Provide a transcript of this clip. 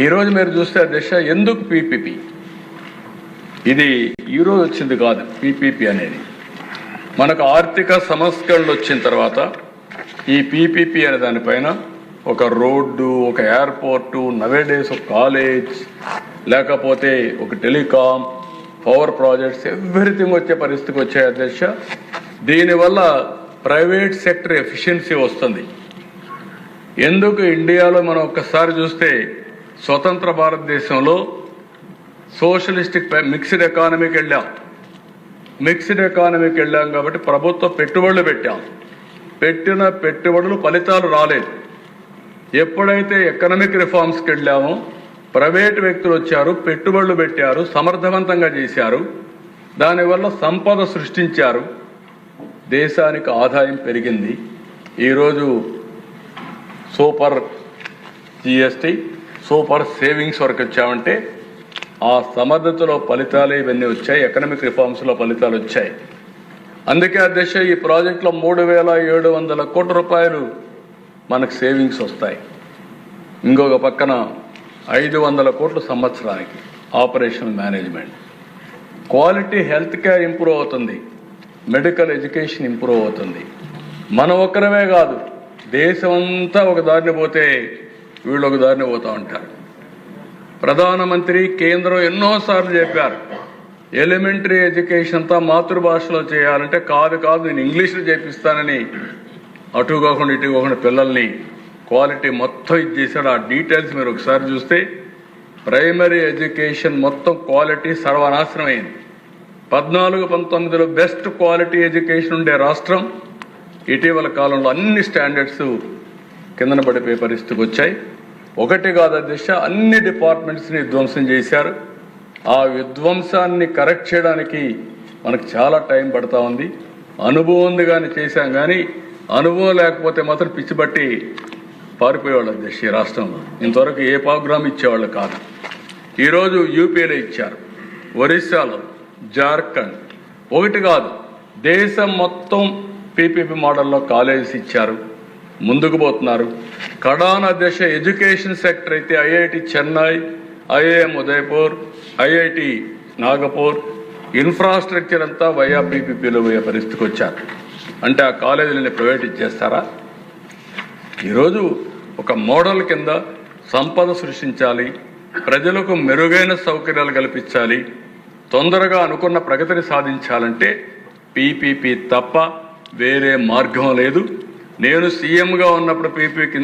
ఈరోజు మీరు చూస్తే దిశ ఎందుకు పీపీపీ, ఇది ఈరోజు వచ్చింది కాదు. పీపీపీ అనేది మనకు ఆర్థిక సంస్కరణలు వచ్చిన తర్వాత ఈ పీపీపీ అనే దానిపైన ఒక రోడ్డు, ఒక ఎయిర్పోర్టు, నవేడేస్ ఒక కాలేజ్, లేకపోతే ఒక టెలికాం, పవర్ ప్రాజెక్ట్స్, ఎవ్రీథింగ్ వచ్చే పరిస్థితికి వచ్చాయి అధ్యక్ష. దీనివల్ల ప్రైవేట్ సెక్టర్ ఎఫిషియన్సీ వస్తుంది. ఎందుకు ఇండియాలో మనం ఒక్కసారి చూస్తే స్వతంత్ర భారతదేశంలో సోషలిస్టిక్ మిక్స్డ్ ఎకానమీకి వెళ్ళాం కాబట్టి ప్రభుత్వ పెట్టుబడులు పెట్టాం. పెట్టిన పెట్టుబడులు ఫలితాలు రాలేదు. ఎప్పుడైతే ఎకనామిక్ రిఫార్మ్స్కి వెళ్ళామో ప్రైవేట్ వ్యక్తులు వచ్చారు, పెట్టుబడులు పెట్టారు, సమర్థవంతంగా చేశారు, దానివల్ల సంపద సృష్టించారు, దేశానికి ఆదాయం పెరిగింది. ఈరోజు సూపర్ జిఎస్టీ, సూపర్ సేవింగ్స్ వరకు వచ్చామంటే ఆ సమర్థతలో ఫలితాలు ఇవన్నీ వచ్చాయి, ఎకనామిక్ రిఫార్మ్స్లో ఫలితాలు వచ్చాయి. అందుకే అధ్యక్ష ఈ ప్రాజెక్టులో 3,700 కోట్ల రూపాయలు మనకు సేవింగ్స్ వస్తాయి. ఇంకొక పక్కన 500 కోట్లు సంవత్సరానికి operational management. Quality health care improve అవుతుంది, మెడికల్ ఎడ్యుకేషన్ ఇంప్రూవ్ అవుతుంది. మనం ఒక్కరమే కాదు, దేశమంతా ఒక దారిని పోతే వీళ్ళు ఒక దారిని పోతూ ఉంటారు. ప్రధానమంత్రి కేంద్రం ఎన్నోసార్లు చెప్పారు ఎలిమెంటరీ ఎడ్యుకేషన్ అంతా మాతృభాషలో చేయాలంటే కాదు నేను ఇంగ్లీష్లో చేపిస్తానని అటు కాకుండా ఇటు కాకుండా పిల్లల్ని క్వాలిటీ మొత్తం ఇది చేశాడు. ఆ డీటెయిల్స్ మీరు ఒకసారి చూస్తే ప్రైమరీ ఎడ్యుకేషన్ మొత్తం క్వాలిటీ సర్వనాశనం అయింది. 14-19లో బెస్ట్ క్వాలిటీ ఎడ్యుకేషన్ ఉండే రాష్ట్రం ఇటీవల కాలంలో అన్ని స్టాండర్డ్స్ కిందన పడిపోయే పరిస్థితికి వచ్చాయి. ఒకటి కాదు అధ్యక్ష, అన్ని డిపార్ట్మెంట్స్ని విధ్వంసం చేశారు. ఆ విధ్వంసాన్ని కరెక్ట్ చేయడానికి మనకు చాలా టైం పడతా ఉంది. అనుభవం ఉంది కానీ చేశాం, కానీ అనుభవం లేకపోతే మాత్రం పిచ్చిబట్టి పారిపోయేవాళ్ళు అధ్యక్ష. ఈ రాష్ట్రంలో ఇంతవరకు ఏ ప్రోగ్రామ్ ఇచ్చేవాళ్ళు కాదు. ఈరోజు యూపీలో ఇచ్చారు, ఒరిస్సాలో, జార్ఖండ్, ఒకటి కాదు దేశం మొత్తం పీపీపీ మోడల్లో కాలేజెస్ ఇచ్చారు, ముందుకు పోతున్నారు. కడాన దశ ఎడ్యుకేషన్ సెక్టర్ అయితే IIT Chennai, IIM Udaipur, IIT Nagpur, infrastructure అంతా వైఆ పీపీపీలో పోయే పరిస్థితికి వచ్చారు. అంటే ఆ కాలేజీలని ప్రైవేట్ ఇచ్చేస్తారా? ఈరోజు ఒక మోడల్ కింద సంపద సృష్టించాలి, ప్రజలకు మెరుగైన సౌకర్యాలు కల్పించాలి, తొందరగా అనుకున్న ప్రగతిని సాధించాలంటే పీపీపీ తప్ప వేరే మార్గం లేదు. నేను సీఎంగా ఉన్నప్పుడు పీపీపీ